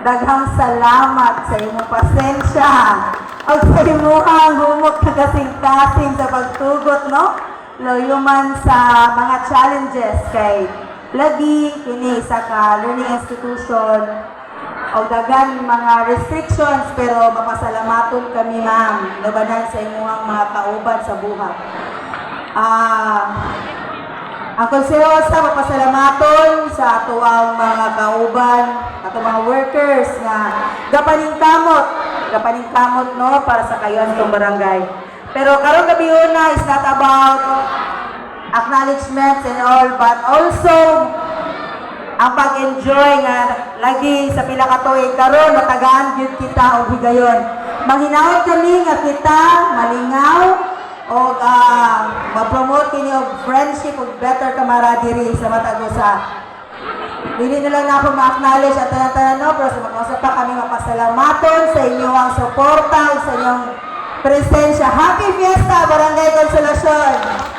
Daghang salamat sa imong pasensya o sa imong humok na kasing-kasing sa pagtugot, no? Loyuman sa mga challenges kay lagi kini sa ka learning institution o dagan mga restrictions pero mapasalamaton kami, ma'am, labanan sa imong mga kauban sa buhat. Ang konserosa mapasalamaton sa ato ang mga kauban, ato mga workers nga gapaning kamot, no, para sa kayon itong barangay. Pero karon gabi una is not about acknowledgement and all, but also ang pag-enjoy nga lagi sa pila ka tuig karon matagaan gyud kita og higayon. Manghinaot kami nga kita malingaw o ma-promote kini og friendship og better camaraderie sa matag usa. Dili na lang na ako ma-acknowledge at tanan-tanan, no, pero sa mga pa kami mapasalamaton sa inyong suporta sa inyong presensya. Happy Fiesta, Barangay Consolacion!